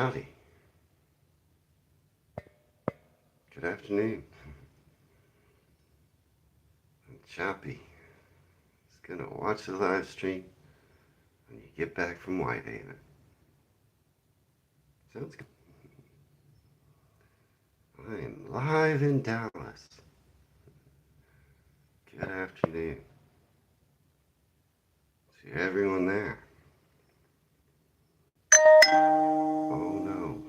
Howdy. Good afternoon. I'm Choppy. Just gonna watch the live stream when you get back from Whitehaven. Sounds good. I am live in Dallas. Good afternoon. See everyone there. Oh no.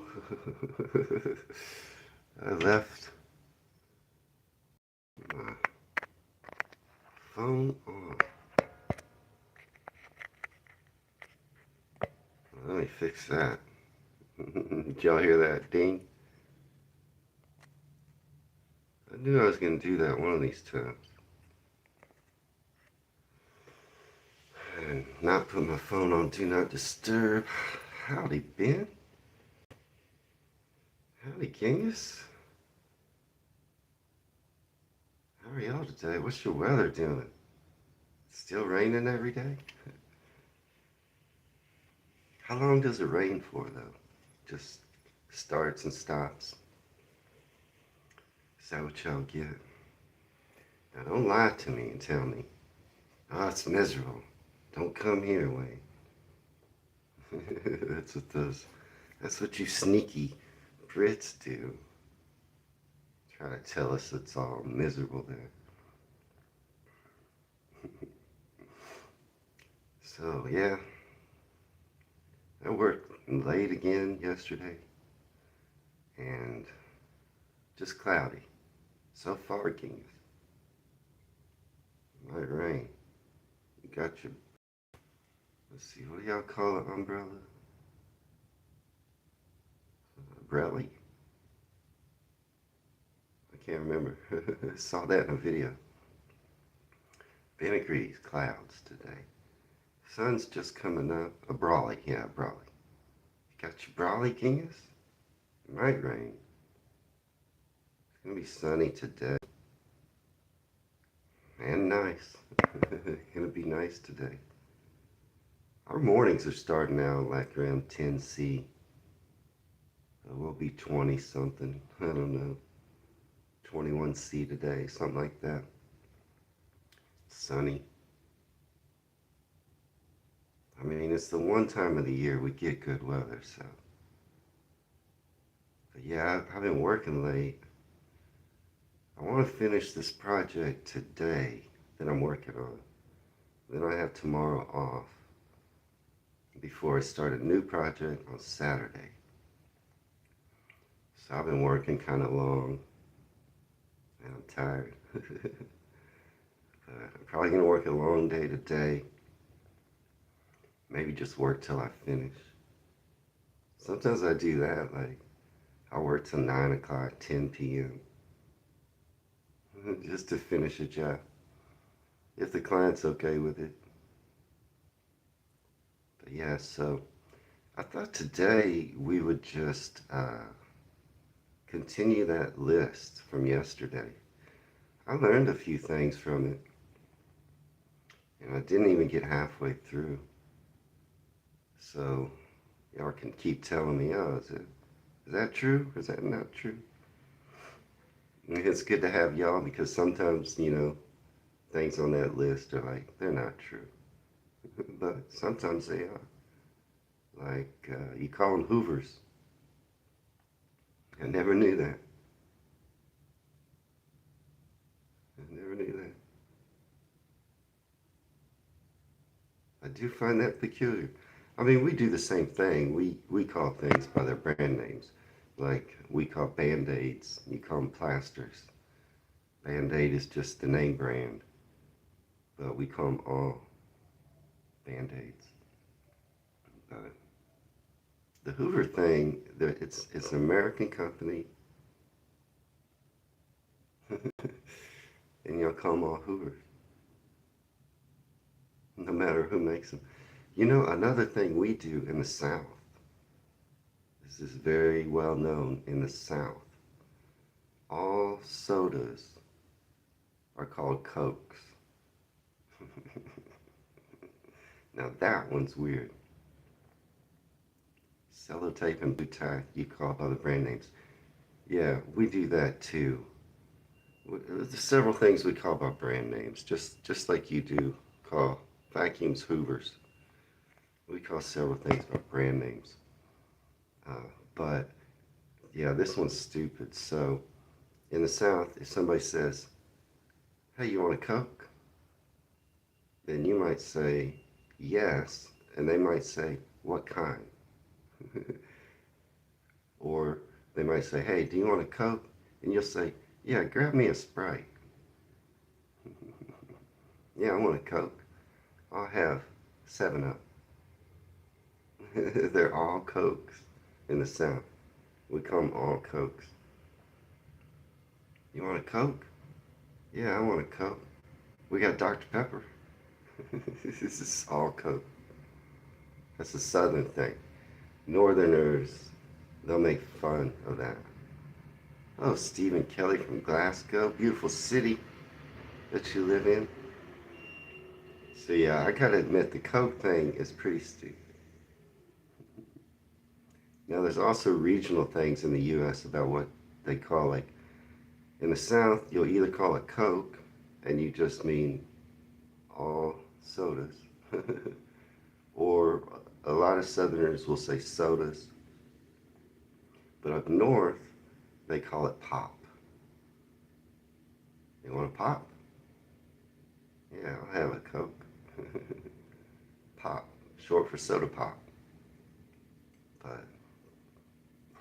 I left my phone on. Let me fix that. Did y'all hear that ding? I knew I was going to do that one of these times. And not put my phone on Do Not Disturb. Howdy, Ben. Howdy, Genghis. How are y'all today? What's your weather doing? Still raining every day? How long does it rain for, though? Just starts and stops? Is that what y'all get? Now, don't lie to me and tell me, oh, it's miserable. Don't come here, Wayne. That's what you sneaky Brits do. Try to tell us it's all miserable there. So, yeah. I worked late again yesterday. And just cloudy. So far, Kings. Might rain. You got your, let's see, what do y'all call an umbrella? Umbrella? I can't remember. Saw that in a video. Ben agrees, clouds today. Sun's just coming up. A brawly, yeah, a brawly. You got your brawly, Kings? It might rain. It's gonna be sunny today. And nice. It's gonna be nice today. Our mornings are starting out like around 10C. We'll be 20 something. I don't know. 21C today, something like that. Sunny. I mean, it's the one time of the year we get good weather, so. But yeah, I've been working late. I want to finish this project today that I'm working on. Then I have tomorrow off before I start a new project on Saturday. So I've been working kind of long and I'm tired. But I'm probably going to work a long day today. Maybe just work till I finish. Sometimes I do that, like I work till 9 o'clock, 10 p.m. just to finish a job. If the client's okay with it. But yeah, so I thought today we would just continue that list from yesterday. I learned a few things from it. And I didn't even get halfway through. So y'all can keep telling me, oh, is that true? Is that not true? And it's good to have y'all because sometimes, things on that list are like, they're not true. But sometimes they are. Like, you call them Hoovers. I never knew that. I never knew that. I do find that peculiar. I mean, we do the same thing. We call things by their brand names. Like, we call Band-Aids, you call them plasters. Band-Aid is just the name brand. But we call them all Band-Aids. But the Hoover thing, it's an American company. And y'all call them all Hoovers. No matter who makes them. Another thing we do in the South, this is very well known in the South, all sodas are called Cokes. Now that one's weird. Sellotape and blue tack you call by the brand names. Yeah, we do that too. There's several things we call by brand names, just like you do call vacuums Hoovers. We call several things by brand names. But yeah, this one's stupid. So in the South, if somebody says, "Hey, you want a Coke?" then you might say yes, and they might say, "What kind?" Or they might say, "Hey, do you want a Coke?" and you'll say, "Yeah, grab me a Sprite." "Yeah, I want a Coke. I'll have 7 Up." They're all Cokes in the South. We call them all Cokes. "You want a Coke?" "Yeah, I want a Coke. We got Dr. Pepper." This is all Coke. That's a Southern thing. Northerners, they'll make fun of that. "Oh, Stephen Kelly from Glasgow, beautiful city that you live in." So yeah, I gotta admit the Coke thing is pretty stupid. Now there's also regional things in the U.S. about what they call, like in the South, you'll either call it Coke, and you just mean all sodas, or a lot of Southerners will say sodas. But up north, they call it pop. "You want a pop?" "Yeah, I'll have a Coke." Pop, short for soda pop. But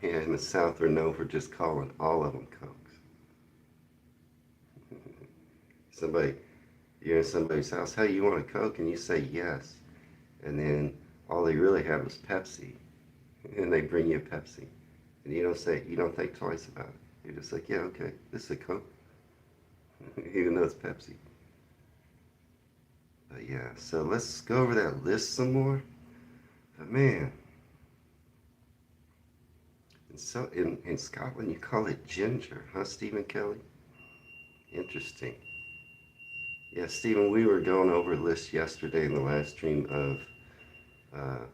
yeah, in the South, we're known for just calling all of them Cokes. Somebody, you're in somebody's house, "Hey, you want a Coke?" and you say yes. And then all they really have is Pepsi. And they bring you a Pepsi. And you don't think twice about it. You're just like, "Yeah, okay, this is a Coke." Even though it's Pepsi. But yeah, so let's go over that list some more. But man, in Scotland you call it ginger, huh, Stephen Kelly? Interesting. Yeah, Stephen, we were going over a list yesterday in the live stream of uh,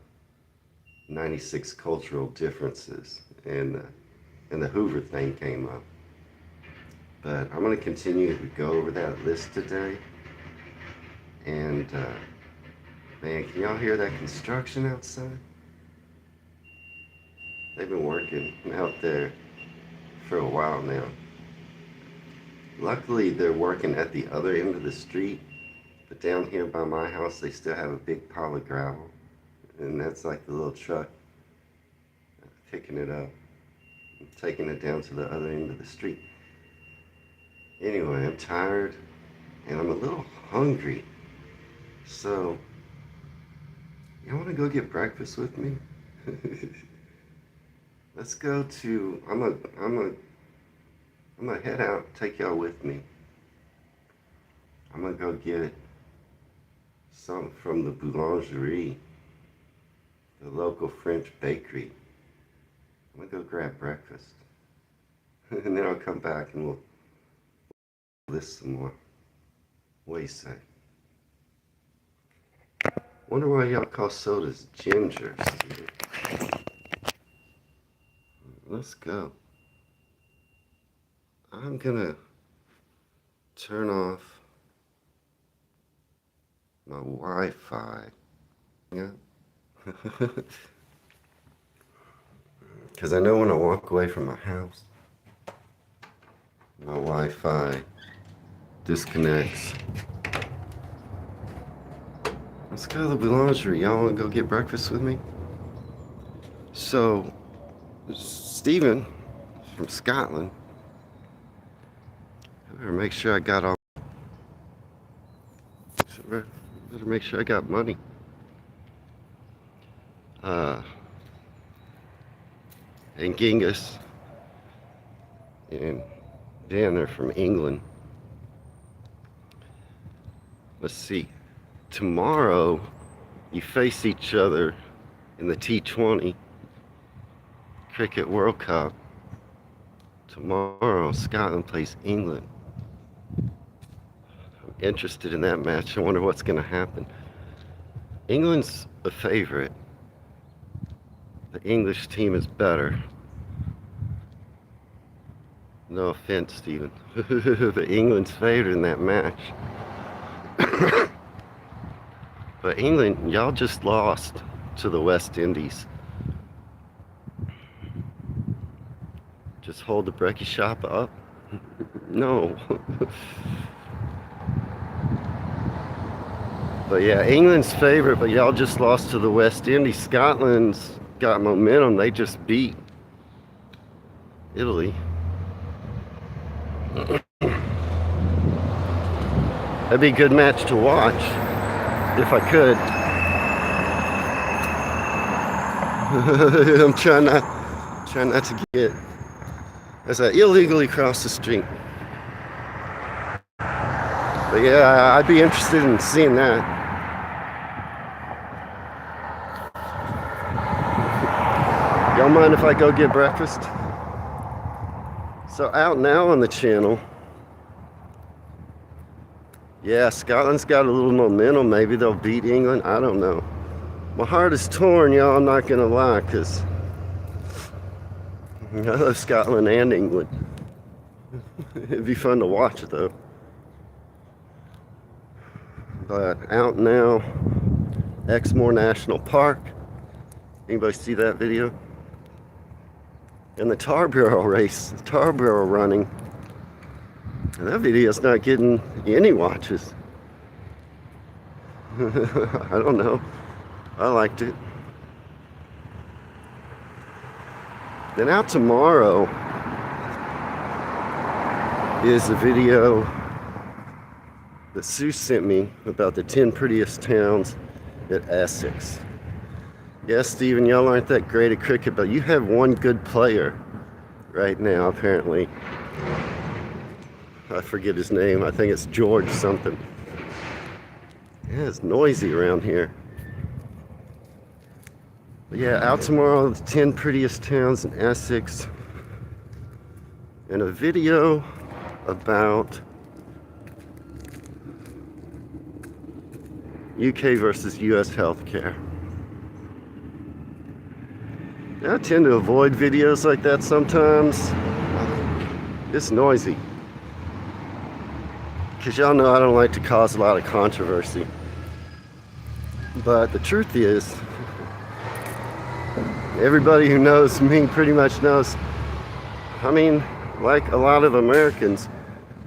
96 cultural differences, and the Hoover thing came up. But I'm going to continue to go over that list today. And man, can y'all hear that construction outside? They've been working out there for a while now. Luckily, they're working at the other end of the street, but down here by my house, they still have a big pile of gravel, and that's like the little truck picking it up and taking it down to the other end of the street. Anyway, I'm tired, and I'm a little hungry, so y'all want to go get breakfast with me? Let's go to. I'm gonna head out, take y'all with me. I'm gonna go get something from the boulangerie, the local French bakery. I'm gonna go grab breakfast. And then I'll come back and we'll list some more. What do you say? Wonder why y'all call sodas gingers. Let's go. I'm gonna turn off my Wi-Fi. Yeah. Because I know when I walk away from my house, my Wi-Fi disconnects. Let's go to the boulangerie. Y'all want to go get breakfast with me? So, Stephen from Scotland, I better make sure I got all. Better make sure I got money. And Genghis and Dan, they're from England. Let's see. Tomorrow, you face each other in the T20 Cricket World Cup. Tomorrow, Scotland plays England. I'm interested in that match. I wonder what's going to happen. England's a favorite. the English team is better. No offense, Stephen. But England's favored in that match. But England, y'all just lost to the West Indies. Just hold the brekkie shop up? No. But yeah, England's favorite, but y'all just lost to the West Indies. Scotland's got momentum. They just beat Italy. That'd be a good match to watch, if I could. I'm trying not to get, as I illegally cross the street. But yeah, I'd be interested in seeing that. Y'all mind if I go get breakfast? So out now on the channel. Yeah, Scotland's got a little momentum. Maybe they'll beat England. I don't know. My heart is torn, y'all. I'm not going to lie, because I love Scotland and England. It'd be fun to watch, though. But out now, Exmoor National Park. Anybody see that video? And the tar barrel race, the tar barrel running. And that video's not getting any watches. I don't know. I liked it. Then out tomorrow is a video that Sue sent me about the 10 prettiest towns in Essex. Yes, Stephen, y'all aren't that great at cricket, but you have one good player right now, apparently. I forget his name. I think it's George something. Yeah, it's noisy around here. But yeah, out tomorrow, the 10 prettiest towns in Essex. And a video about UK versus US healthcare. I tend to avoid videos like that sometimes. It's noisy. Because y'all know I don't like to cause a lot of controversy. But the truth is, everybody who knows me pretty much knows, I mean, like a lot of Americans,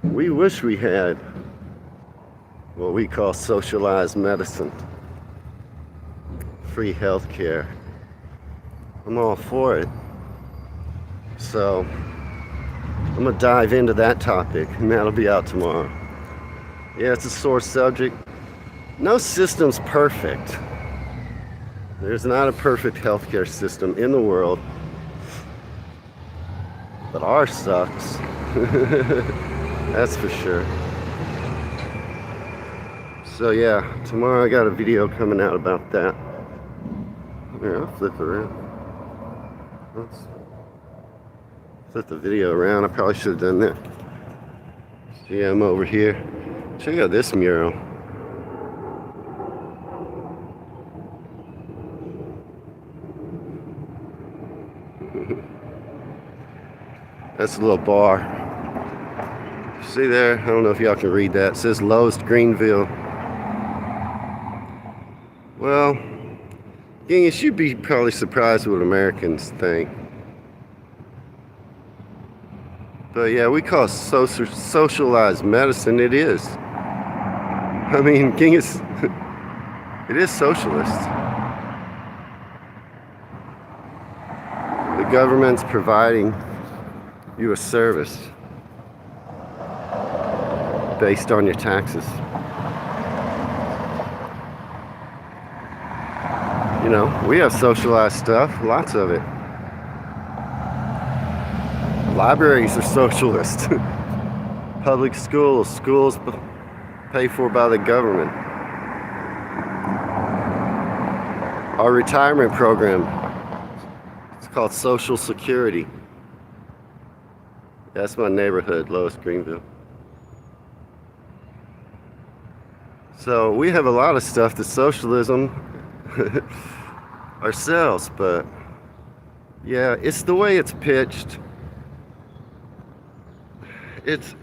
we wish we had what we call socialized medicine, free healthcare. I'm all for it. So I'm gonna dive into that topic, and that'll be out tomorrow. Yeah, it's a sore subject. No system's perfect. There's not a perfect healthcare system in the world, but ours sucks. That's for sure. So yeah, tomorrow I got a video coming out about that. Here, I'll flip it around. Let's flip the video around. I probably should have done that. See, I'm over here. Check out this mural. That's a little bar. See there? I don't know if y'all can read that. It says Lowe's Greenville. Well, you should be probably surprised what Americans think. But yeah, we call it socialized medicine. It is. I mean, Genghis, it is socialist. The government's providing you a service based on your taxes. You know, we have socialized stuff, lots of it. Libraries are socialist. Public schools paid for by the government. Our retirement program, it's called Social Security. That's my neighborhood, Lowe's Greenville. So we have a lot of stuff that's socialism ourselves, but Yeah, it's the way it's pitched. It's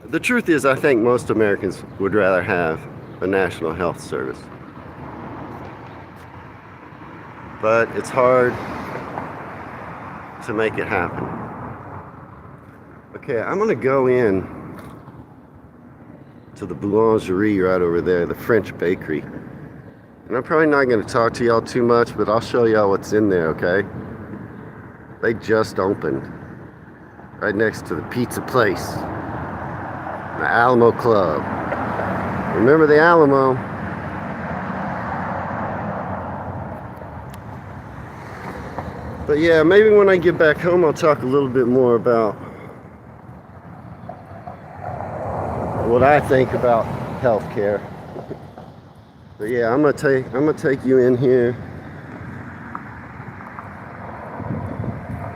the truth is, I think most Americans would rather have a national health service, but it's hard to make it happen. Okay, I'm gonna go in to the boulangerie right over there, the French bakery. And I'm probably not gonna talk to y'all too much, but I'll show y'all what's in there, okay? They just opened right next to the pizza place, the Alamo Club. Remember the Alamo? But yeah, maybe when I get back home, I'll talk a little bit more about what I think about healthcare. But yeah, I'm gonna take you in here.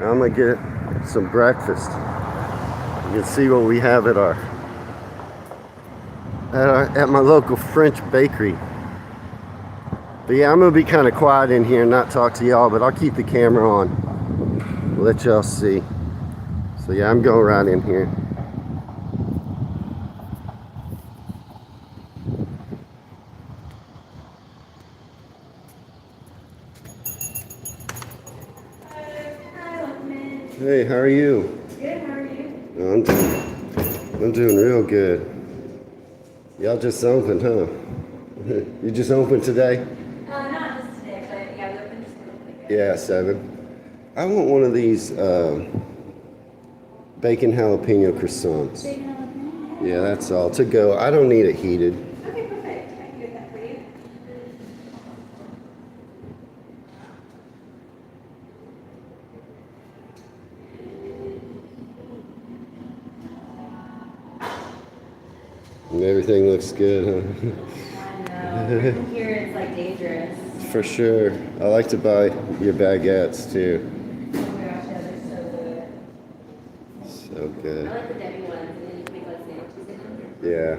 I'm gonna get some breakfast. You can see what we have at at my local French bakery. But yeah, I'm gonna be kind of quiet in here and not talk to y'all, but I'll keep the camera on. Let y'all see. So yeah, I'm going right in here. Hey, how are you? Good, how are you? Oh, I'm doing real good. Y'all just opened, huh? You just opened today? Not just today, but yeah, we opened just a little bit. Yeah, 7. I want one of these bacon jalapeno croissants. Bacon jalapeno? Yeah, that's all. To go. I don't need it heated. Okay, perfect. I can get that for you. And everything looks good, huh? I know. From here it's like dangerous. For sure. I like to buy your baguettes too. Oh my gosh, yeah, they're so good. So I good. like the Debbie ones, and then you can make like sandwiches in them. Yeah.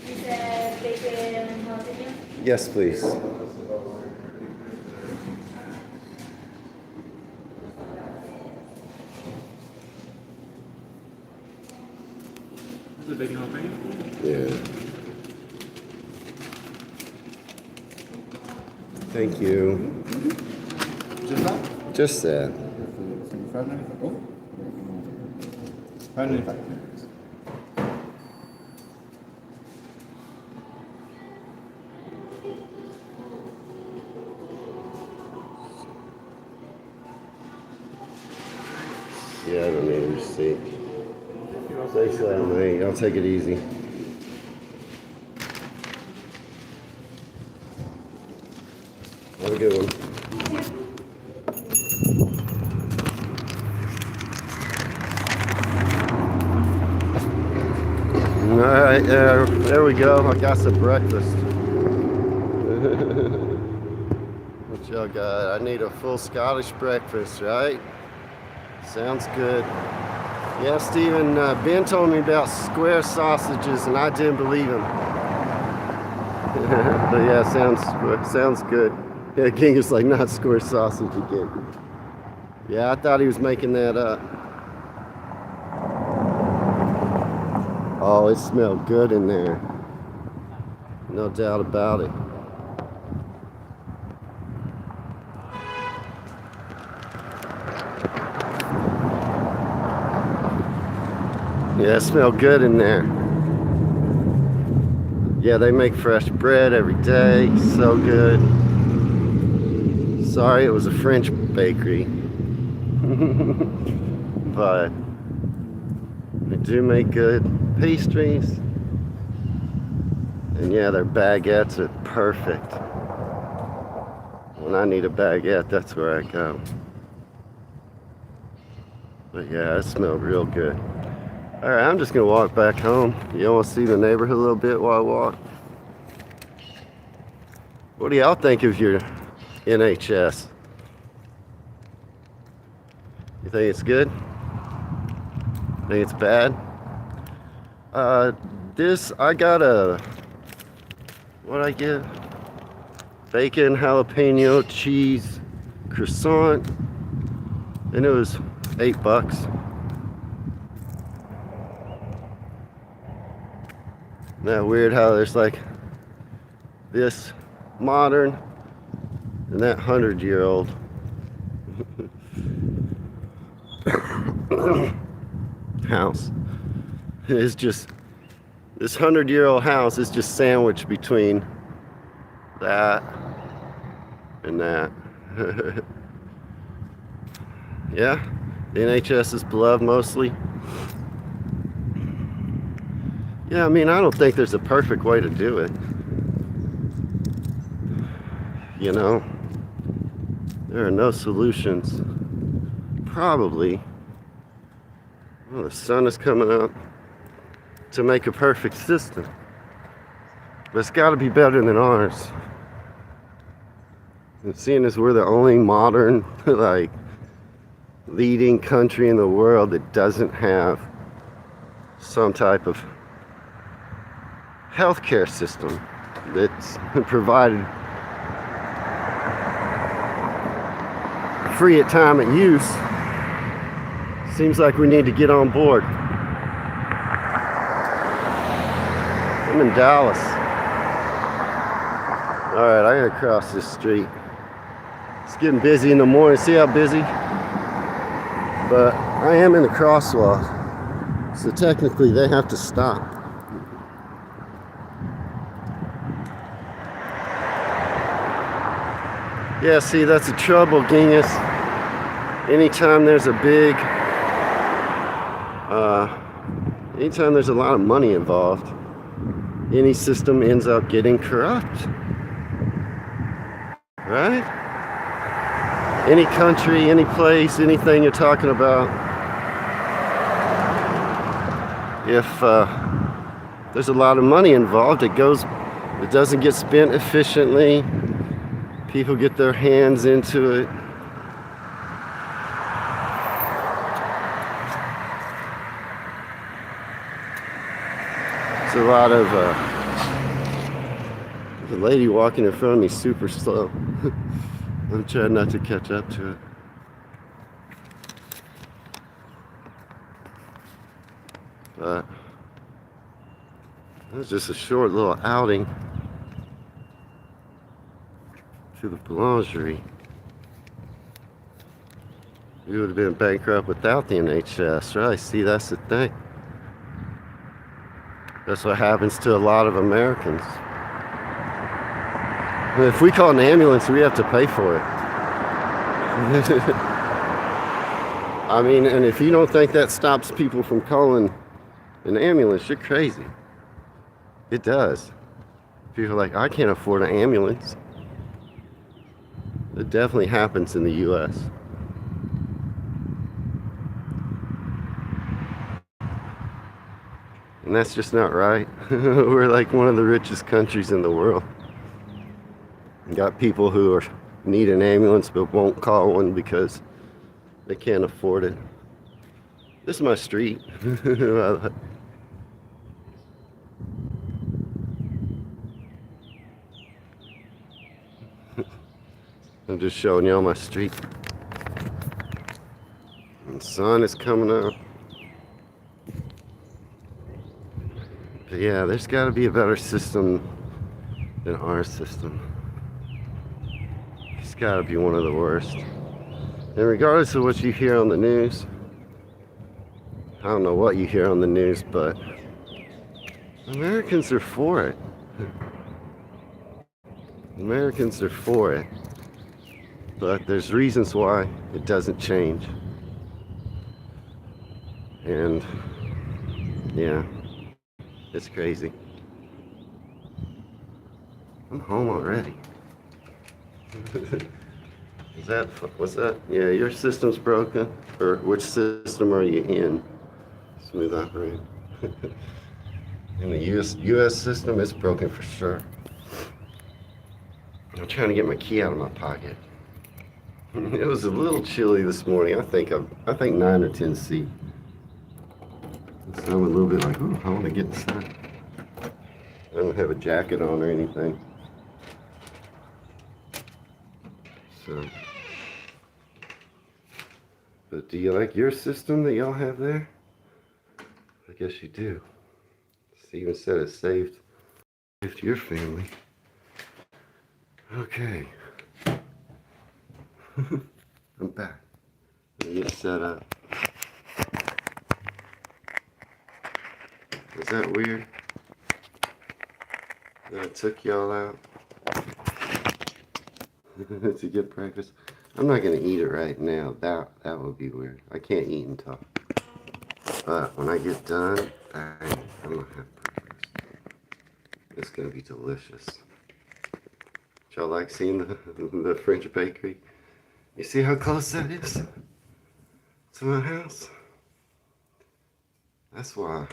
You said bacon and jalapeno? Yes, please. The bacon jalapeno? Yeah. Thank you. Just that? Just that. $5.95. Oh. $5.95. Yeah, I don't need a receipt. Thanks a lot, mate. I'll take it easy. Have a good one. All right, there we go. I got some breakfast. What y'all got? I need a full Scottish breakfast, right? Sounds good. Yeah, Stephen, Ben told me about square sausages, and I didn't believe him. But yeah, sounds good. Yeah, King is like, not square sausage again. Yeah, I thought he was making that up. Oh, it smelled good in there. No doubt about it. Yeah, it smelled good in there. Yeah, they make fresh bread every day. So good. Sorry, it was a French bakery. But they do make good pastries. And yeah, their baguettes are perfect. When I need a baguette, that's where I go. But yeah, it smelled real good. Alright, I'm just gonna walk back home. You want to see the neighborhood a little bit while I walk? What do y'all think of your NHS? You think it's good? Think it's bad? I got a, what'd I get? bacon, jalapeno, cheese, croissant, and it was $8. Isn't that weird how there's like this modern and that 100-year-old house is just, this 100-year-old house is just sandwiched between that and that. Yeah, the NHS is beloved mostly. Yeah, I mean, I don't think there's a perfect way to do it. You know, there are no solutions. Probably, well, the sun is coming up, to make a perfect system. But it's got to be better than ours. And seeing as we're the only modern, like, leading country in the world that doesn't have some type of healthcare system that's provided free at time of use, seems like we need to get on board. I'm in Dallas. Alright, I gotta cross this street. It's getting busy in the morning. See how busy? But I am in the crosswalk, so technically they have to stop. Yeah, see, that's the trouble, Genghis. Anytime there's a big, anytime there's a lot of money involved, any system ends up getting corrupt. Right? Any country, any place, anything you're talking about, if there's a lot of money involved, it doesn't get spent efficiently. People get their hands into it. It's a lot of the lady walking in front of me super slow. I'm trying not to catch up to it. But it was just a short little outing to the boulangerie. We would have been bankrupt without the NHS, right? See, that's the thing. That's what happens to a lot of Americans. If we call an ambulance, we have to pay for it. I mean, and if you don't think that stops people from calling an ambulance, you're crazy. It does. People are like, I can't afford an ambulance. It definitely happens in the U.S. And that's just not right. We're like one of the richest countries in the world. You got people who need an ambulance but won't call one because they can't afford it. This is my street. I'm just showing y'all my street. And the sun is coming up. But yeah, there's got to be a better system than our system. It's got to be one of the worst. And regardless of what you hear on the news, I don't know what you hear on the news, but Americans are for it. Americans are for it. But there's reasons why it doesn't change. And yeah, it's crazy. I'm home already. What's that? Yeah, your system's broken? Or which system are you in? Smooth operating. In the US system, it's broken for sure. I'm trying to get my key out of my pocket. It was a little chilly this morning. I think 9 or 10 C. So I'm a little bit like, oh, I want to get inside. I don't have a jacket on or anything. So, but do you like your system that y'all have there? I guess you do. Steven said it saved your family. Okay. I'm back. Let me get set up. Is that weird? That I took y'all out to get breakfast? I'm not gonna eat it right now. That would be weird. I can't eat and talk. But when I get done, bang, I'm gonna have breakfast. It's gonna be delicious. Y'all like seeing the French bakery? You see how close that is to my house? That's why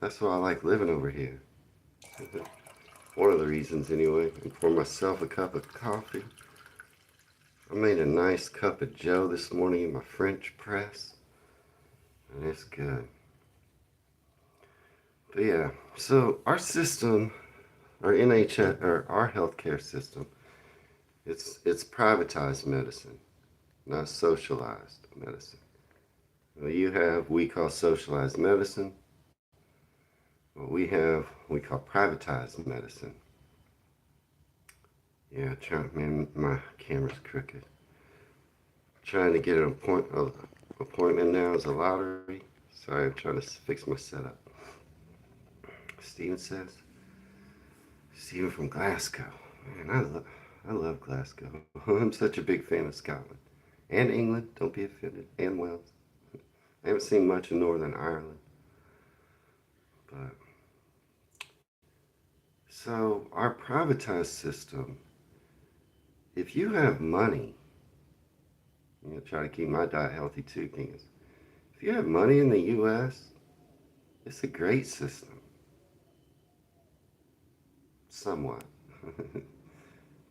I like living over here. One of the reasons anyway. And pour myself a cup of coffee. I made a nice cup of joe this morning in my French press. And it's good. But yeah, so our system, our NHS, or our healthcare system, it's privatized medicine, not socialized medicine. Well, we call socialized medicine. What we call privatized medicine. Yeah, man, my camera's crooked. Trying to get an appointment now is a lottery. Sorry, I'm trying to fix my setup. Steven says. Steven from Glasgow. Man, I love Glasgow. I'm such a big fan of Scotland. And England, don't be offended. And Wales. I haven't seen much of Northern Ireland. But so our privatized system, if you have money, try to keep my diet healthy too, Kings. If you have money in the U.S., it's a great system. Somewhat.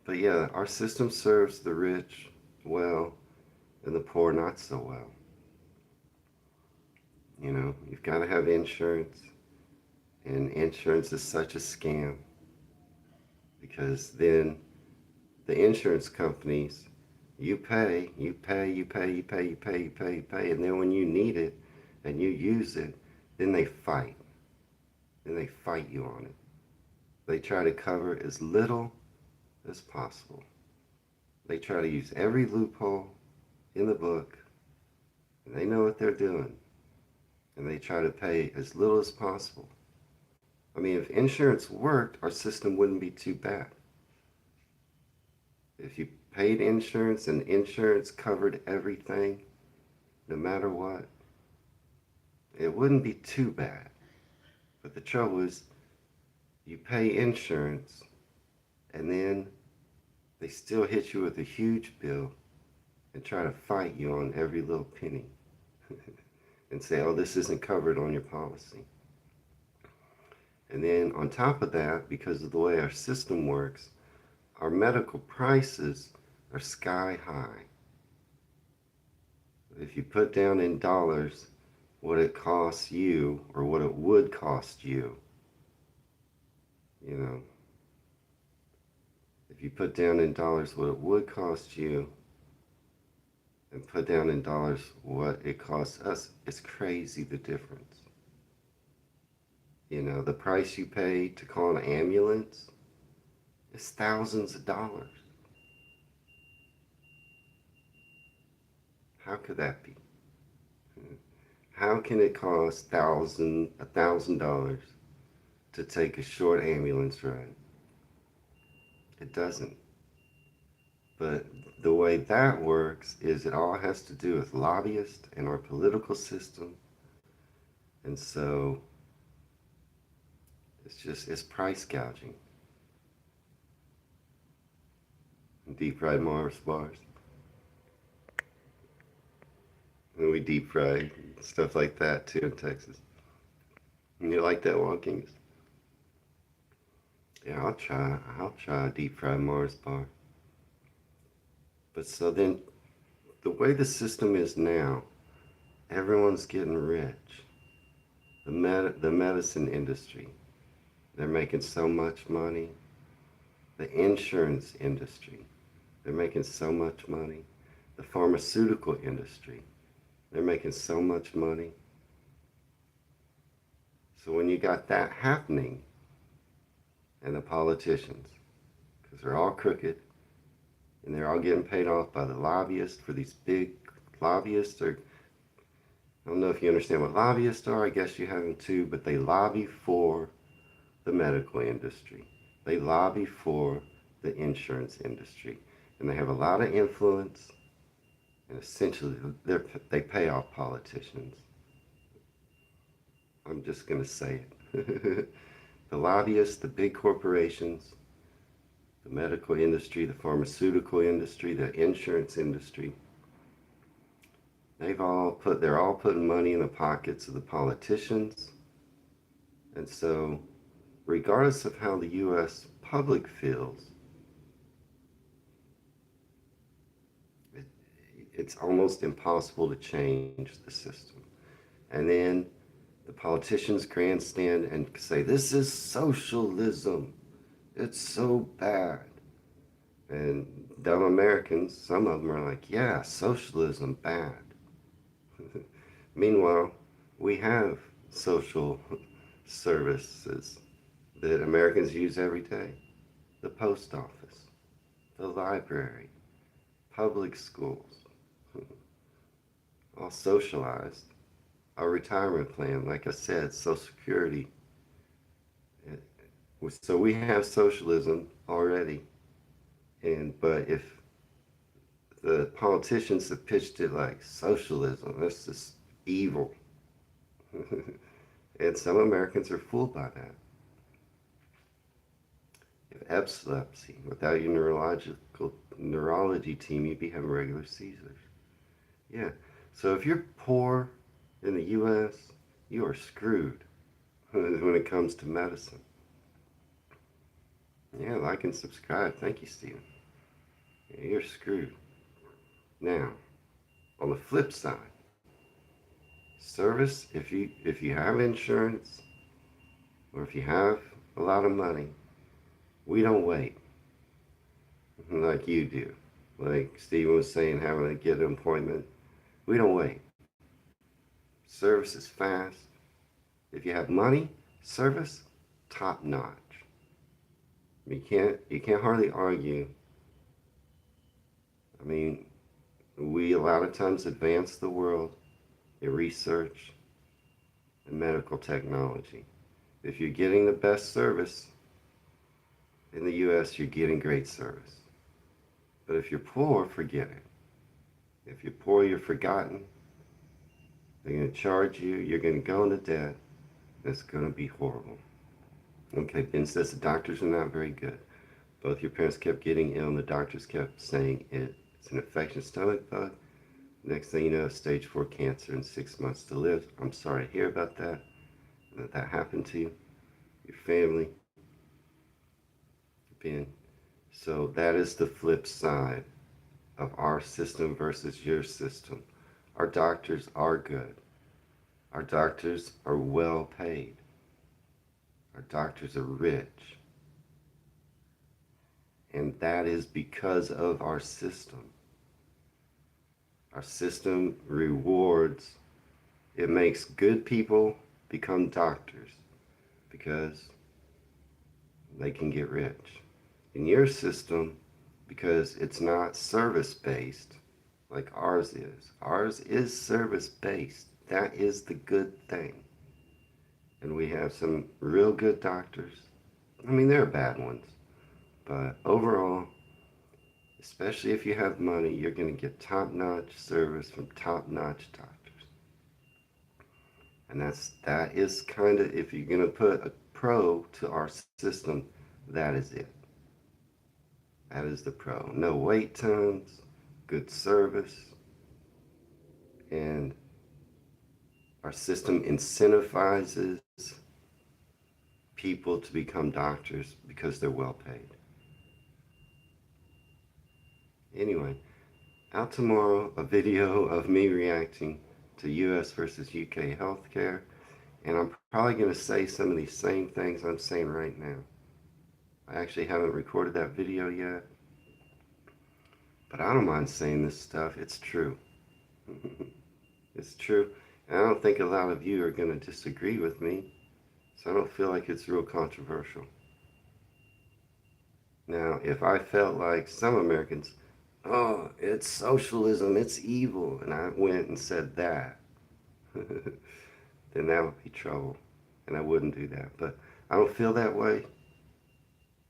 But yeah, our system serves the rich well and the poor not so well. You've got to have insurance, and insurance is such a scam because then the insurance companies, you pay, and then when you need it and you use it, then they fight. Then they fight you on it. They try to cover as little as possible. They try to use every loophole in the book, and they know what they're doing. And they try to pay as little as possible. I mean, if insurance worked, our system wouldn't be too bad. If you paid insurance and insurance covered everything, no matter what, it wouldn't be too bad. But the trouble is, you pay insurance, and then they still hit you with a huge bill and try to fight you on every little penny and say, oh, this isn't covered on your policy. And then on top of that, because of the way our system works, our medical prices are sky high. If you put down in dollars what it costs you or what it would cost you, if you put down in dollars what it would cost you and put down in dollars what it costs us, it's crazy the difference. The price you pay to call an ambulance is thousands of dollars. How could that be? How can it cost $1,000 to take a short ambulance ride? It doesn't. But the way that works is it all has to do with lobbyists and our political system. And so it's price gouging. Deep fried Mars bars. And we deep fry stuff like that too in Texas. And you like that, Walkings? Yeah, I'll try a deep fried Mars bar. But so then, the way the system is now, everyone's getting rich. The medicine industry, they're making so much money. The insurance industry, They're making so much money. The pharmaceutical industry, they're making so much money. So when you got that happening, and the politicians, because they're all crooked, and they're all getting paid off by the lobbyists for these big lobbyists. Or I don't know if you understand what lobbyists are. I guess you have them too, but they lobby for the medical industry. They lobby for the insurance industry, and they have a lot of influence. And essentially, they pay off politicians. I'm just gonna say it. The lobbyists, the big corporations, the medical industry, the pharmaceutical industry, the insurance industry. They're all putting money in the pockets of the politicians. And so, regardless of how the US public feels, it, it's almost impossible to change the system. And then the politicians grandstand and say, this is socialism. It's so bad. And dumb Americans, some of them are like, yeah, socialism bad. Meanwhile, we have social services that Americans use every day. The post office, the library, public schools, all socialized. Our retirement plan, like I said, Social Security. So we have socialism already. But if the politicians have pitched it like socialism, that's just evil. And some Americans are fooled by that. If epilepsy, without your neurology team, you'd be having regular seizures. Yeah. So if you're poor in the U.S., you are screwed when it comes to medicine. Yeah, like and subscribe. Thank you, Stephen. Yeah, you're screwed. Now, on the flip side, service, if you have insurance or if you have a lot of money, we don't wait like you do. Like Stephen was saying, having to get an appointment, we don't wait. Service is fast. If you have money, service, top notch. You can't hardly argue. I mean, we a lot of times advance the world in research and medical technology. If you're getting the best service in the US, you're getting great service. But if you're poor, forget it. If you're poor, you're forgotten. They're going to charge you. You're going to go into debt. It's going to be horrible. Okay, Ben says the doctors are not very good. Both your parents kept getting ill, and the doctors kept saying it's an infectious stomach bug. Next thing you know, stage 4 cancer and 6 months to live. I'm sorry to hear about that happened to you, your family, Ben. So that is the flip side of our system versus your system. Our doctors are good. Our doctors are well paid. Our doctors are rich. And that is because of our system. Our system rewards, it makes good people become doctors because they can get rich. In your system, because it's not service-based like ours is service-based. That is the good thing. And we have some real good doctors. I mean, there are bad ones. But overall, especially if you have money, you're going to get top-notch service from top-notch doctors. And that is kind of, if you're going to put a pro to our system, that is it. That is the pro. No wait times, good service, and our system incentivizes people to become doctors because they're well paid. Anyway, out tomorrow, a video of me reacting to US versus UK healthcare, and I'm probably going to say some of these same things I'm saying right now. I actually haven't recorded that video yet, But I don't mind saying this stuff. It's true. It's true. And I don't think a lot of you are going to disagree with me. So I don't feel like it's real controversial. Now, if I felt like some Americans, oh, it's socialism, it's evil, and I went and said that, then that would be trouble. And I wouldn't do that. But I don't feel that way.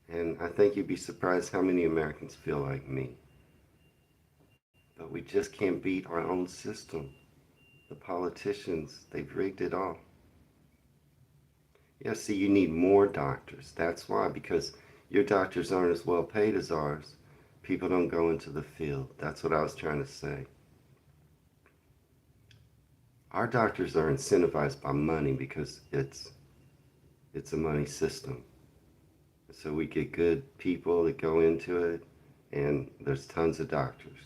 And I think you'd be surprised how many Americans feel like me. But we just can't beat our own system. The politicians, they've rigged it all. Yeah, see, you need more doctors. That's why, because your doctors aren't as well paid as ours. People don't go into the field. That's what I was trying to say. Our doctors are incentivized by money because it's a money system. So we get good people that go into it, and there's tons of doctors.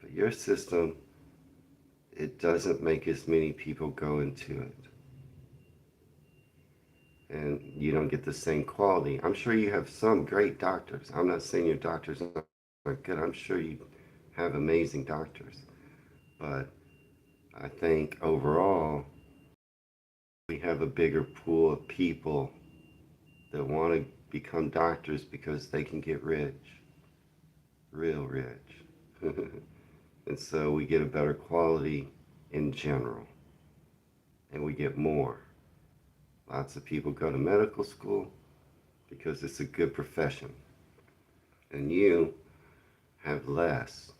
But your system, it doesn't make as many people go into it. And you don't get the same quality. I'm sure you have some great doctors. I'm not saying your doctors aren't good. I'm sure you have amazing doctors. But I think overall, we have a bigger pool of people that want to become doctors because they can get rich, real rich. And so we get a better quality in general, and we get more. Lots of people go to medical school because it's a good profession. And you have less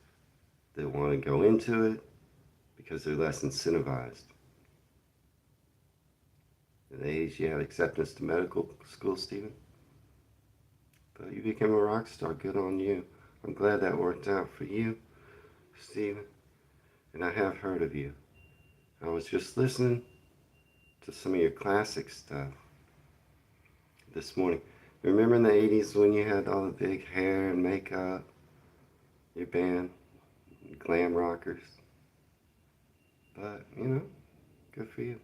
that want to go into it because they're less incentivized. At age, you had acceptance to medical school, Stephen. But you became a rock star. Good on you. I'm glad that worked out for you, Stephen. And I have heard of you. I was just listening to some of your classic stuff this morning. Remember in the 80s when you had all the big hair and makeup, your band, glam rockers? But, good for you.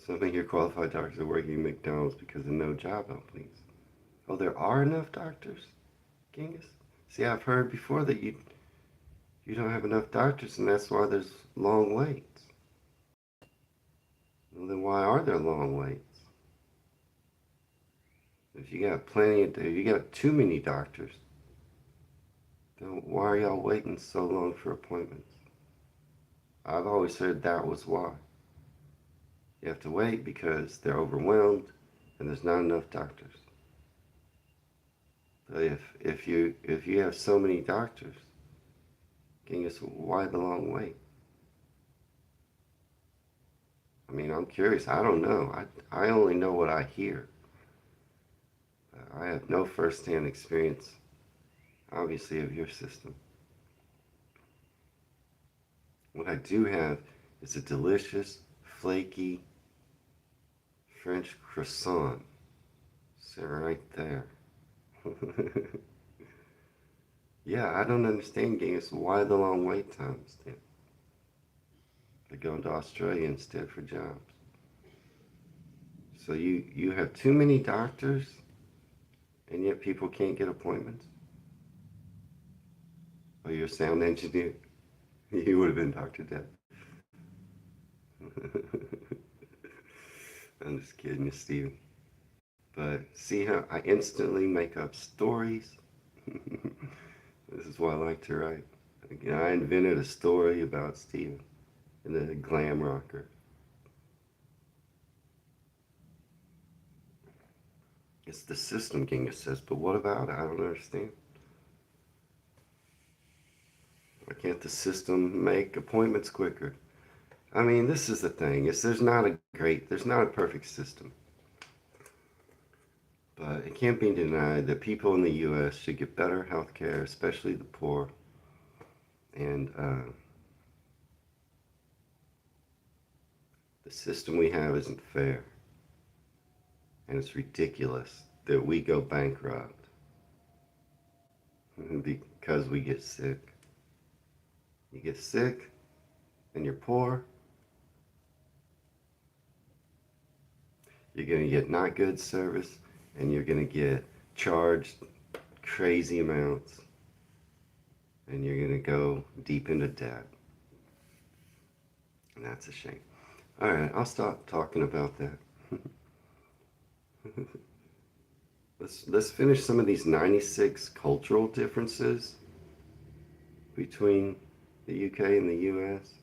Some of your qualified doctors are working at McDonald's because of no job openings. Oh, there are enough doctors, Genghis? See, I've heard before that you don't have enough doctors, and that's why there's long waits. Well, then why are there long waits? If you got too many doctors, then why are y'all waiting so long for appointments? I've always heard that was why. You have to wait because they're overwhelmed and there's not enough doctors. But if you have so many doctors, Genghis, why the long wait? I mean, I'm curious. I don't know. I only know what I hear. I have no first-hand experience, obviously, of your system. What I do have is a delicious, flaky French croissant. Sit right there. Yeah, I don't understand, Genghis. Why the long wait times then? They're going to Australia instead for jobs. So you have too many doctors, and yet people can't get appointments? Oh, you're a sound engineer? You would have been Dr. Death. I'm just kidding you, Steven. But see how I instantly make up stories? This is what I like to write. Again, I invented a story about Steven and the glam rocker. It's the system, Genghis says, but what about it? I don't understand. Why can't the system make appointments quicker? I mean, this is the thing. There's not a perfect system. But it can't be denied that people in the U.S. should get better health care, especially the poor. And the system we have isn't fair. And it's ridiculous that we go bankrupt because we get sick. You get sick and you're poor, you're going to get not good service, and you're going to get charged crazy amounts. and you're going to go deep into debt. And that's a shame. All right, I'll stop talking about that. Let's finish some of these 96 cultural differences between the UK and the US.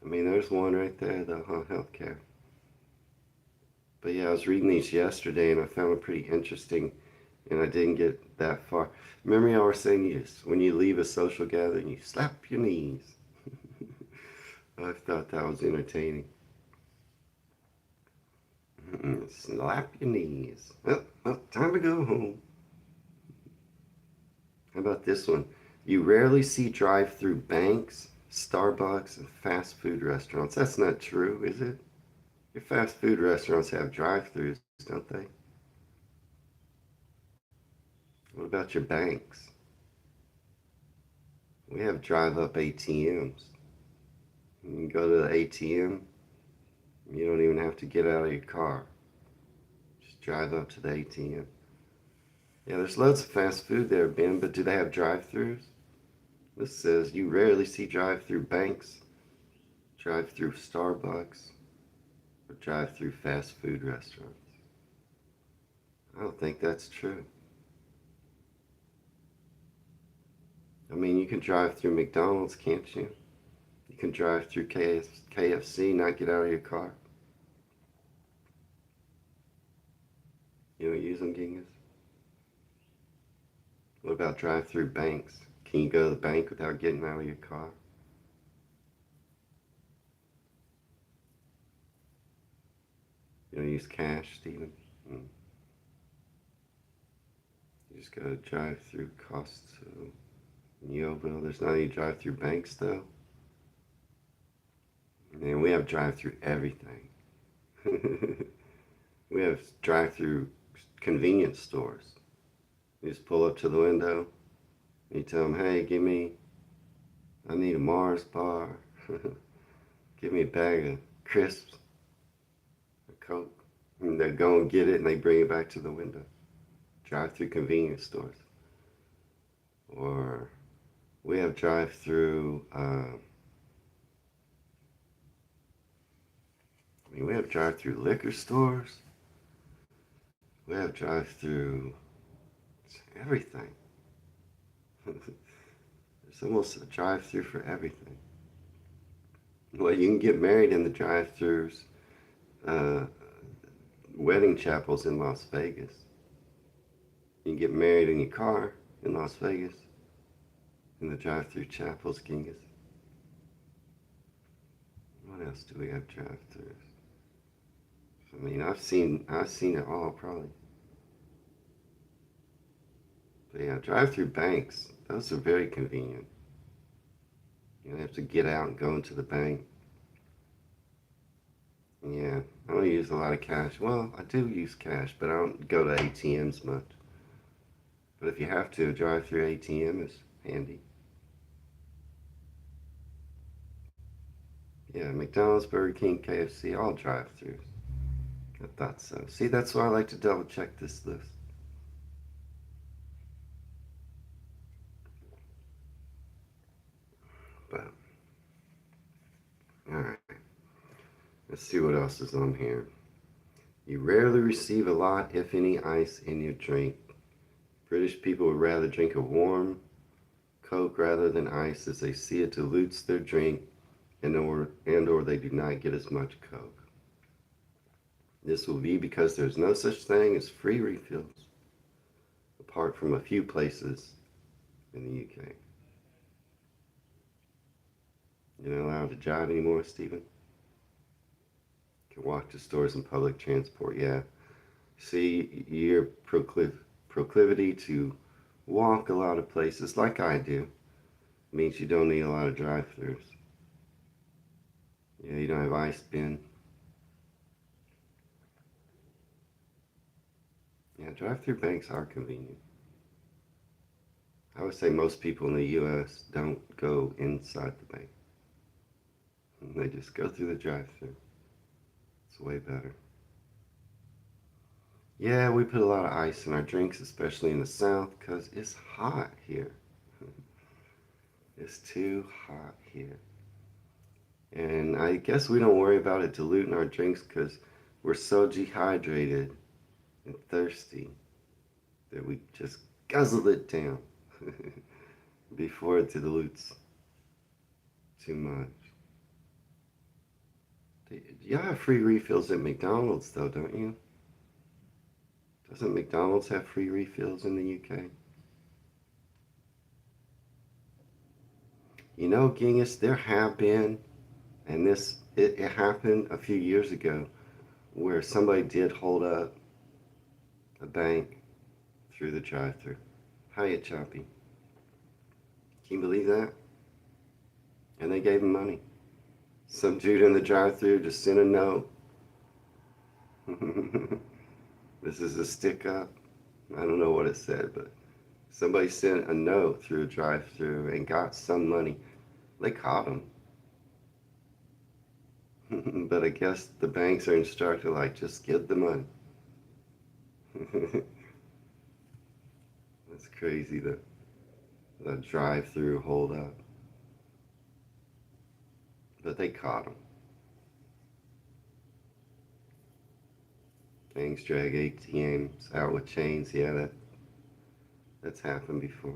I mean, there's one right there, the healthcare. But yeah, I was reading these yesterday and I found it pretty interesting, and I didn't get that far. Remember, y'all were saying when you leave a social gathering, you slap your knees. I thought that was entertaining. Slap your knees. Well, time to go home. How about this one? You rarely see drive-through banks, Starbucks, and fast food restaurants. That's not true, is it? Your fast food restaurants have drive-throughs, don't they? What about your banks? We have drive-up ATMs. You can go to the ATM. You don't even have to get out of your car. Just drive up to the ATM. Yeah, there's loads of fast food there, Ben, but do they have drive-throughs? This says you rarely see drive-through banks, drive-through Starbucks, or drive-through fast food restaurants. I don't think that's true. I mean, you can drive through McDonald's, can't you? You can drive through KFC, not get out of your car. You don't use them, Genghis? What about drive-through banks? Can you go to the bank without getting out of your car? You don't use cash, Stephen? You just go to drive-through Costco, Neoville. There's not any drive-through banks, though. Man, we have drive-through everything. We have drive-through convenience stores. You just pull up to the window, and you tell them, hey, I need a Mars bar. Give me a bag of crisps, a Coke. And they go and get it, and they bring it back to the window. Drive-through convenience stores. Or we have drive-through, we have drive-through liquor stores. We have drive-through everything. There's almost a drive-through for everything. Well, you can get married in the drive-throughs, wedding chapels in Las Vegas. You can get married in your car in Las Vegas, in the drive-through chapels, Genghis. What else do we have drive-throughs? I mean, I've seen it all, probably. But yeah, drive-through banks, those are very convenient. You don't have to get out and go into the bank. Yeah, I don't use a lot of cash. Well, I do use cash, but I don't go to ATMs much. But if you have to, a drive-through ATM is handy. Yeah, McDonald's, Burger King, KFC, all drive-throughs. I thought so. See, that's why I like to double check this list. But, alright. Let's see what else is on here. You rarely receive a lot, if any, ice in your drink. British people would rather drink a warm Coke rather than ice, as they see it dilutes their drink and or they do not get as much Coke. This will be because there's no such thing as free refills, apart from a few places in the UK. You're not allowed to drive anymore, Stephen? Can walk to stores and public transport, yeah. See, your proclivity to walk a lot of places, like I do, means you don't need a lot of drive-thrus. Yeah, you don't have ice bin. Yeah, drive-through banks are convenient. I would say most people in the US don't go inside the bank. They just go through the drive-thru. It's way better. Yeah, we put a lot of ice in our drinks, especially in the South, because it's hot here. It's too hot here. And I guess we don't worry about it diluting our drinks because we're so dehydrated and thirsty that we just guzzle it down before it dilutes too much. Y'all have free refills at McDonald's though, don't you? Doesn't McDonald's have free refills in the UK? You know, Genghis, there have been, and it happened a few years ago, where somebody did hold up a bank through the drive-thru. Hiya, Choppy. Can you believe that? And they gave him money. Some dude in the drive-thru just sent a note. This is a stick up. I don't know what it said, but somebody sent a note through a drive-thru and got some money. They caught him. But I guess the banks are instructed, like, just give the money. That's crazy, the drive-through hold up. But they caught him. Banks drag ATMs out with chains. Yeah, that's happened before.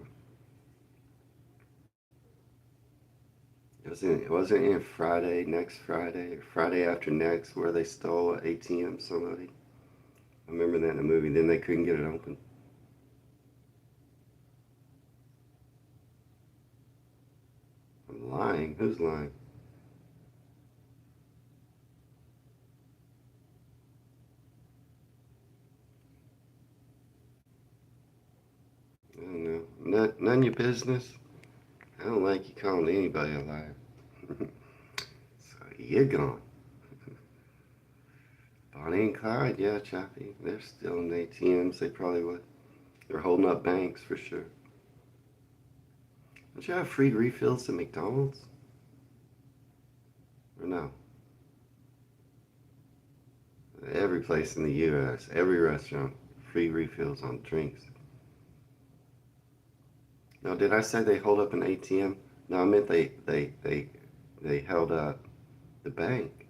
Wasn't it next Friday, or Friday after next, where they stole an ATM, somebody? I remember that in the movie. Then they couldn't get it open. I'm lying. Who's lying? I don't know. None of your business. I don't like you calling anybody a liar. So you're gone. Bonnie and Clyde, yeah, Chappie. They're still in ATMs. They probably would. They're holding up banks for sure. Don't you have free refills at McDonald's? Or no? Every place in the U.S., every restaurant, free refills on drinks. No, did I say they hold up an ATM? No, I meant they held up the bank,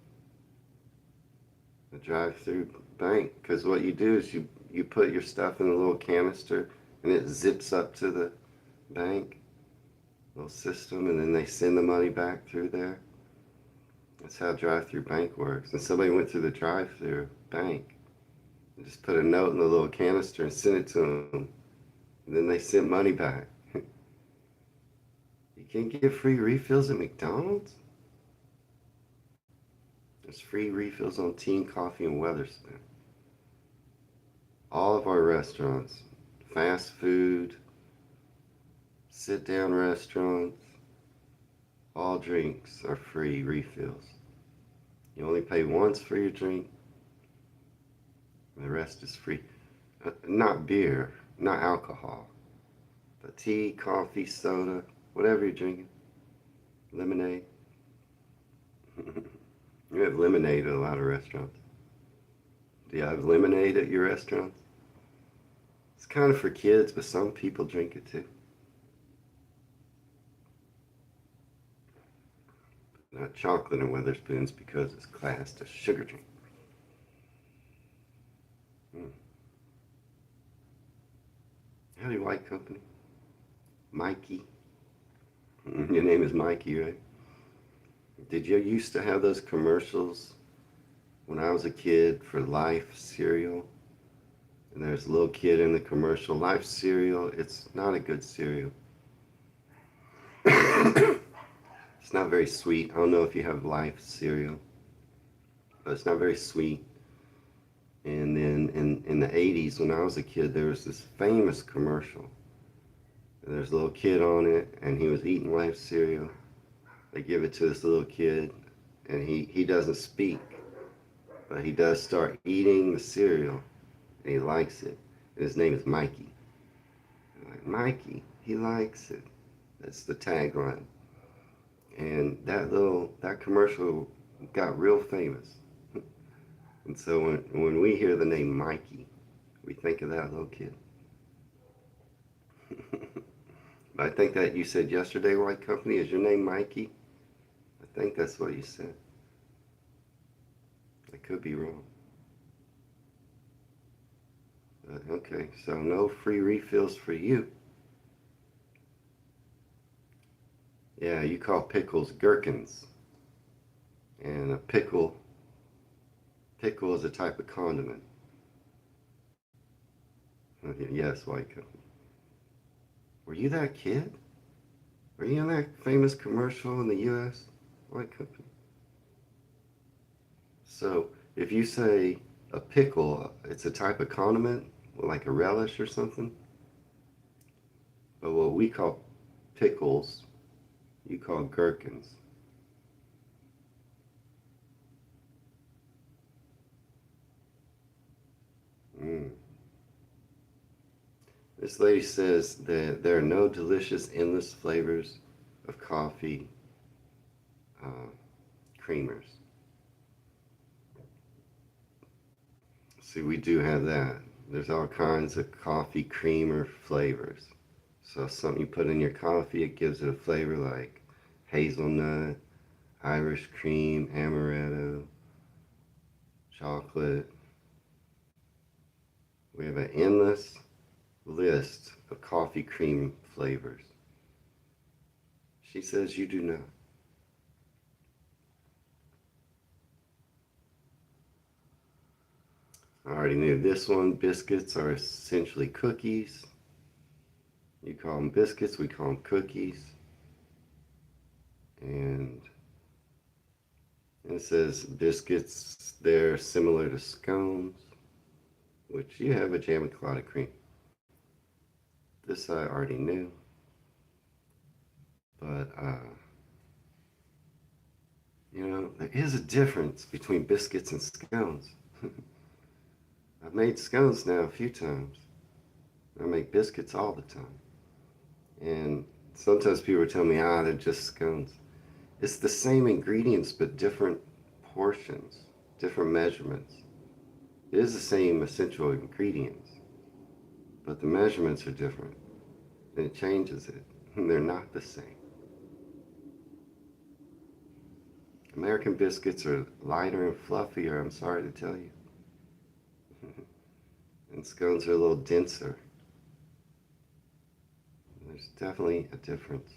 the drive-through bank. Because what you do is you put your stuff in a little canister and it zips up to the bank, little system, and then they send the money back through there. That's how drive-through bank works. And somebody went through the drive-through bank and just put a note in the little canister and sent it to them. And then they sent money back. You can't get free refills at McDonald's? There's free refills on Teen Coffee and Weatherspoon. All of our restaurants, fast food, sit-down restaurants, all drinks are free refills. You only pay once for your drink. The rest is free. Not beer, not alcohol, but tea, coffee, soda, whatever you're drinking. Lemonade. You have lemonade at a lot of restaurants. Do you have lemonade at your restaurants? It's kind of for kids, but some people drink it too. Not chocolate in Weatherspoons because it's classed as sugar drink. Howdy, White Company. Mikey. Your name is Mikey, right? Did you used to have those commercials when I was a kid for Life cereal? And there's a little kid in the commercial. Life cereal, it's not a good cereal. It's not very sweet. I don't know if you have Life cereal, but it's not very sweet. And then in the 80s, when I was a kid, there was this famous commercial. And there's a little kid on it, and he was eating Life cereal. They give it to this little kid, and he doesn't speak, but he does start eating the cereal, and he likes it. And his name is Mikey. I'm like, Mikey, he likes it. That's the tagline. And that commercial got real famous. And so when we hear the name Mikey, we think of that little kid. I think that you said yesterday, White Company. Is your name Mikey? I think that's what you said. I could be wrong. Okay, so no free refills for you. Yeah, you call pickles gherkins. And a pickle is a type of condiment. Yes, White Company. Were you that kid? Were you in that famous commercial in the U.S.? White Company. So if you say a pickle, it's a type of condiment, like a relish or something. But what we call pickles, you call gherkins. Mm. This lady says that there are no delicious, endless flavors of coffee uh, creamers. See, we do have that. There's all kinds of coffee creamer flavors. So something you put in your coffee, it gives it a flavor like hazelnut, Irish cream, amaretto, chocolate. We have an endless list of coffee cream flavors. She says you do not. I already knew this one. Biscuits are essentially cookies. You call them biscuits, we call them cookies. And it says biscuits, they're similar to scones, which you have a jam and clotted cream. This I already knew. But, there is a difference between biscuits and scones. I've made scones now a few times. I make biscuits all the time. And sometimes people tell me, they're just scones. It's the same ingredients, but different portions, different measurements. It is the same essential ingredients, but the measurements are different. And it changes it. They're not the same. American biscuits are lighter and fluffier, I'm sorry to tell you. And scones are a little denser. There's definitely a difference.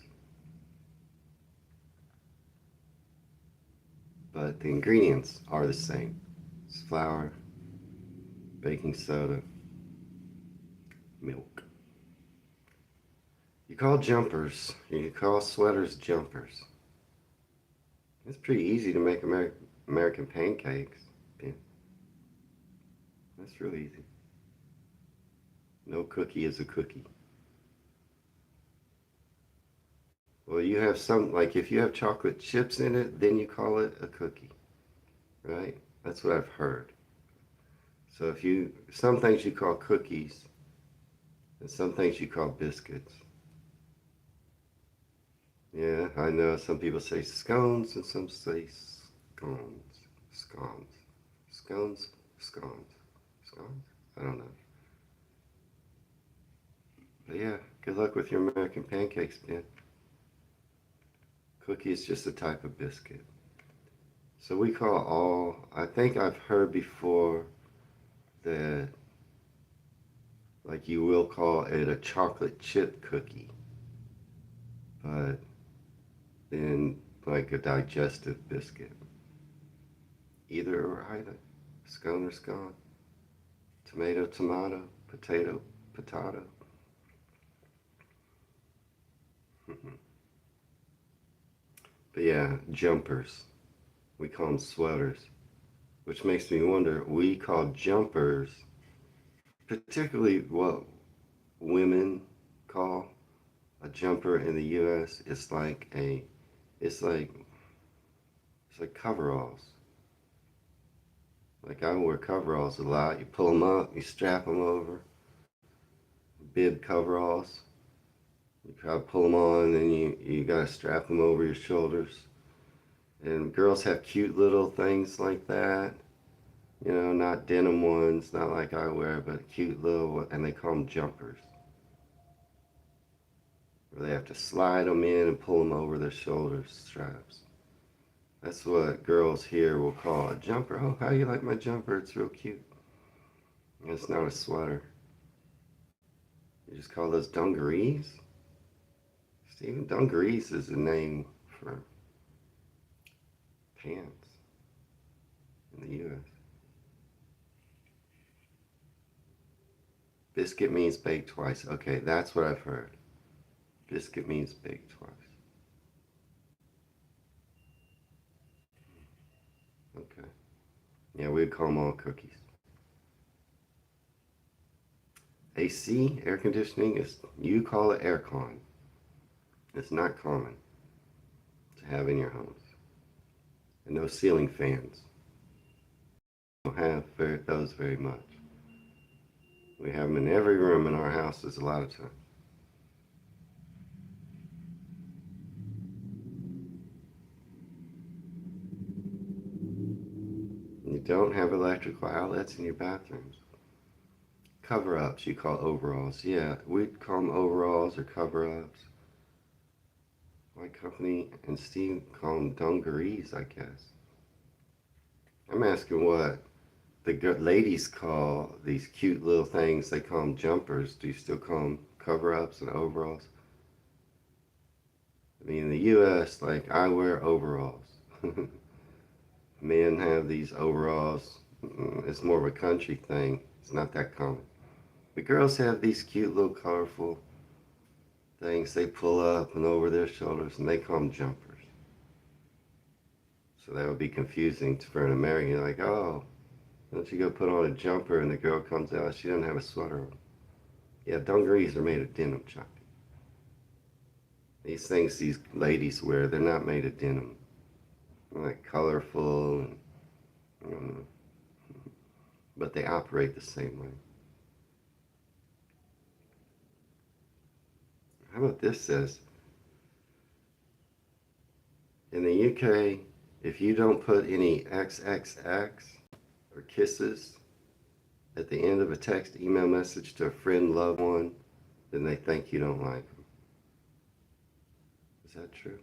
But the ingredients are the same. It's flour, baking soda, milk. You call you call sweaters jumpers. It's pretty easy to make American pancakes. Yeah. That's really easy. No cookie is a cookie. Well, you have like if you have chocolate chips in it, then you call it a cookie, right? That's what I've heard. So some things you call cookies, and some things you call biscuits. Yeah, I know some people say scones and some say scones. Scones. Scones. Scones. Scones? I don't know. But yeah, good luck with your American pancakes, Ben. Cookie is just a type of biscuit. So we call I think I've heard before that, like, you will call it a chocolate chip cookie, but then like a digestive biscuit. Either or either. Scone or scone. Tomato, tomato. Potato, potato. But yeah, jumpers. We call them sweaters, which makes me wonder, we call jumpers, particularly what women call a jumper in the U.S. It's like coveralls. Like I wear coveralls a lot. You pull them up, you strap them over. Bib coveralls. You gotta pull them on, and you gotta strap them over your shoulders. And girls have cute little things like that. Not denim ones, not like I wear, but cute little, and they call them jumpers. where they have to slide them in and pull them over their shoulder straps. That's what girls here will call a jumper. Oh, how you like my jumper? It's real cute. It's not a sweater. You just call those dungarees? Stephen, dungarees is a name for pants in the U.S. Biscuit means baked twice. Okay, that's what I've heard. Biscuit means baked twice. Okay. Yeah, we'd call them all cookies. AC, air conditioning, is you call it aircon. It's not common to have in your homes. And no ceiling fans. We don't have those very much. We have them in every room in our houses a lot of times. You don't have electrical outlets in your bathrooms. Cover-ups you call overalls. Yeah, we'd call them overalls or cover-ups. My company and Steve call them dungarees, I guess. I'm asking what the good ladies call these cute little things. They call them jumpers. Do you still call them cover-ups and overalls? I mean, in the U.S., like, I wear overalls. Men have these overalls. It's more of a country thing. It's not that common. But girls have these cute little colorful things they pull up and over their shoulders, and they call them jumpers. So that would be confusing for an American. You're like, oh, don't you go put on a jumper and the girl comes out, she doesn't have a sweater on. Yeah, dungarees are made of denim, Chuck. These things these ladies wear, they're not made of denim. They're like colorful, and, but they operate the same way. How about this says, in the UK, if you don't put any XXX or kisses at the end of a text, email message to a friend, loved one, then they think you don't like them. Is that true?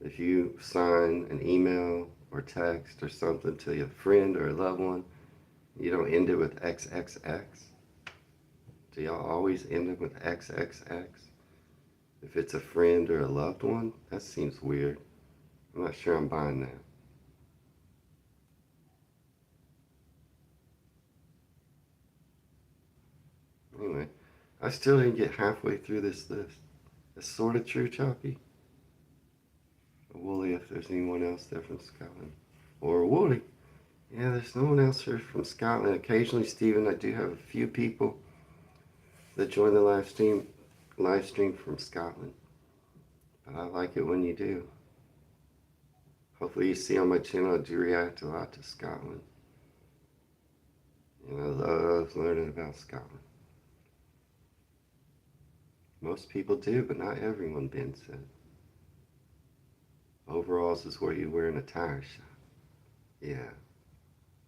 If you sign an email or text or something to a friend or a loved one, you don't end it with XXX? Do y'all always end it with XXX? If it's a friend or a loved one? That seems weird. I'm not sure I'm buying that. Anyway, I still didn't get halfway through this list. It's sort of true, Choppy. Wooly, if there's anyone else there from Scotland. Or Wooly. Yeah, there's no one else here from Scotland. Occasionally, Stephen, I do have a few people that join the live stream from Scotland. But I like it when you do. Hopefully you see on my channel I do react a lot to Scotland. And I love learning about Scotland. Most people do, but not everyone, Ben said. Overalls is where you wear an attire shop. Yeah.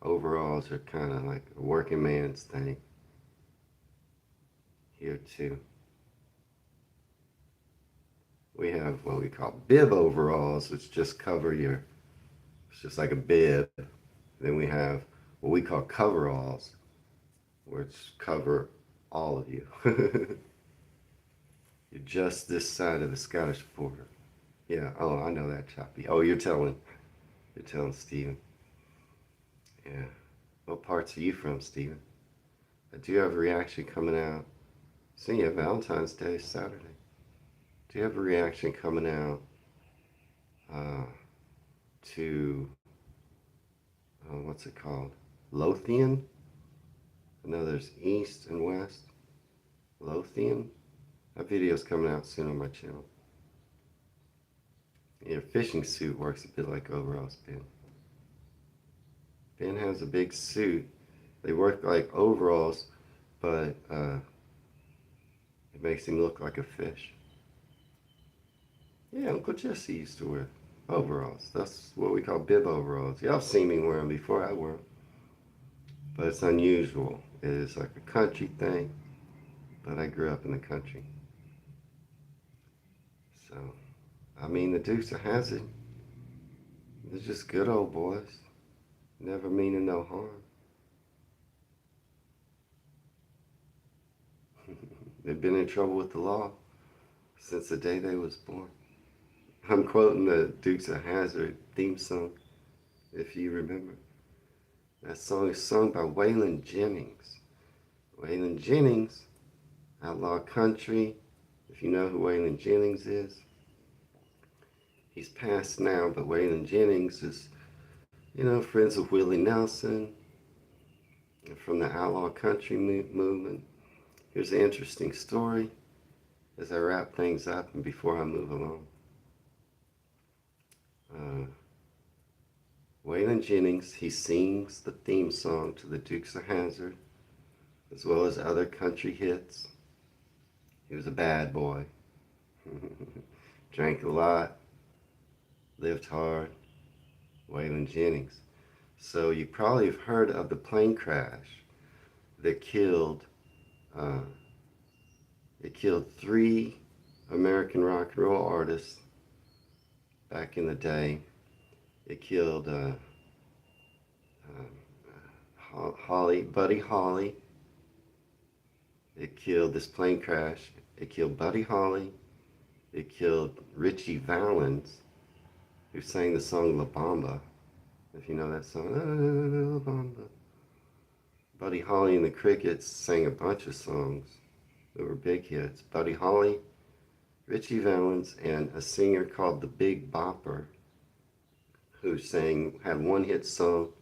Overalls are kind of like a working man's thing. Here too. We have what we call bib overalls, which just cover it's just like a bib. Then we have what we call coveralls, which cover all of you. You're just this side of the Scottish border. Yeah, oh, I know that, Choppy. Oh, you're telling Stephen. Yeah. What parts are you from, Stephen? I do have a reaction coming out. See ya, Valentine's Day, Saturday. Do you have a reaction coming out to, what's it called? Lothian? I know there's East and West. Lothian? That video's coming out soon on my channel. Your fishing suit works a bit like overalls, Ben. Ben has a big suit. They work like overalls, but it makes him look like a fish. Yeah, Uncle Jesse used to wear overalls. That's what we call bib overalls. Y'all seen me wear them before I wear them. But it's unusual. It is like a country thing, but I grew up in the country. So, I mean, the Dukes of Hazzard, they're just good old boys. Never meaning no harm. They've been in trouble with the law since the day they was born. I'm quoting the Dukes of Hazzard theme song, if you remember. That song is sung by Waylon Jennings. Waylon Jennings, Outlaw Country. If you know who Waylon Jennings is, he's passed now, but Waylon Jennings is, friends with Willie Nelson and from the Outlaw Country movement. Here's an interesting story as I wrap things up and before I move along. Waylon Jennings, he sings the theme song to the Dukes of Hazzard, as well as other country hits. He was a bad boy. Drank a lot, lived hard. Waylon Jennings. So you probably have heard of the plane crash that killed 3 American rock and roll artists back in the day. It killed Buddy Holly. It killed this plane crash. It killed Buddy Holly. It killed Richie Valens, who sang the song La Bamba. If you know that song, La Bamba. Buddy Holly and the Crickets sang a bunch of songs that were big hits. Buddy Holly, Richie Valens, and a singer called the Big Bopper, who had one hit song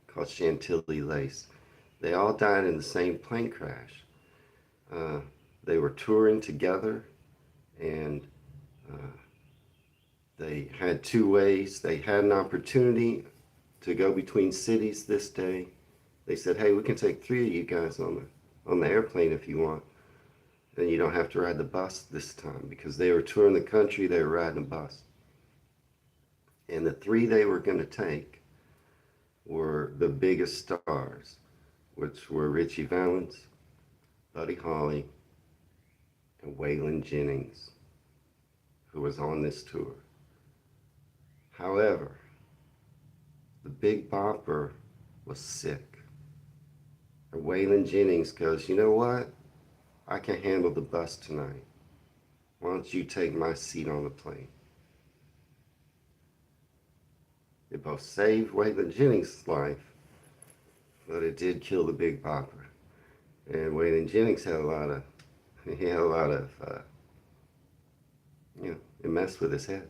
called Chantilly Lace. They all died in the same plane crash. They were touring together, and they had 2 ways. They had an opportunity to go between cities this day. They said, hey, we can take 3 of you guys on the airplane if you want. Then you don't have to ride the bus this time, because they were touring the country, they were riding a bus. And the 3 they were going to take were the biggest stars, which were Richie Valens, Buddy Holly, and Waylon Jennings, who was on this tour. However, the Big Bopper was sick. And Waylon Jennings goes, you know what? I can handle the bus tonight. Why don't you take my seat on the plane? It both saved Waylon Jennings' life, but it did kill the Big Bopper. And Waylon Jennings had a lot of, it messed with his head.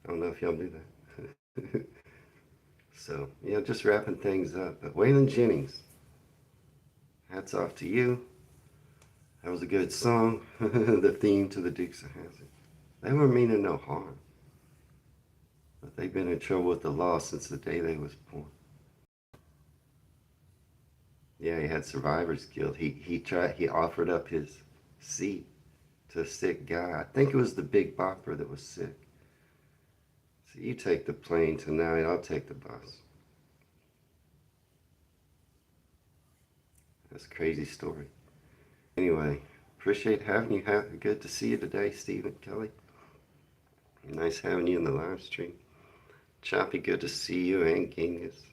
I don't know if y'all do that. So, just wrapping things up. But Waylon Jennings, hats off to you. That was a good song. The theme to the Dukes of Hazzard. They were meaning no harm, but they've been in trouble with the law since the day they was born. Yeah, he had survivor's guilt. He offered up his seat to a sick guy. I think it was the Big Bopper that was sick. So you take the plane tonight, I'll take the bus. That's a crazy story. Anyway, appreciate having you. Good to see you today, Stephen Kelly. Nice having you in the live stream. Choppy, good to see you, and Genghis.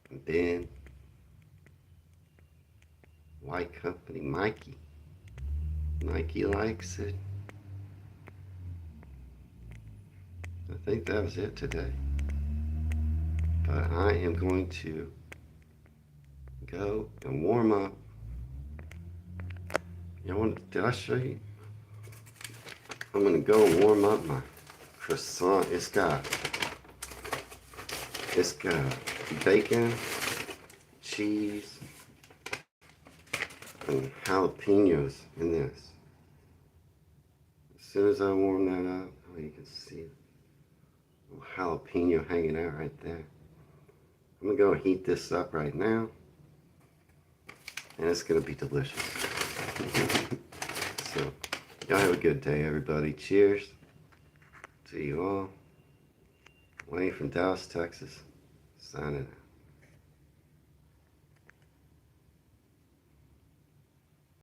And Ben. White Company, Mikey. Mikey likes it. I think that was it today. But I am going to go and warm up. Did I show you? I'm going to go and warm up my croissant. It's got bacon, cheese, and jalapenos in this. As soon as I warm that up, you can see it. A little jalapeno hanging out right there. I'm going to go and heat this up right now. And it's going to be delicious. So, y'all have a good day, everybody. Cheers to you all. Wayne from Dallas, Texas, signing out.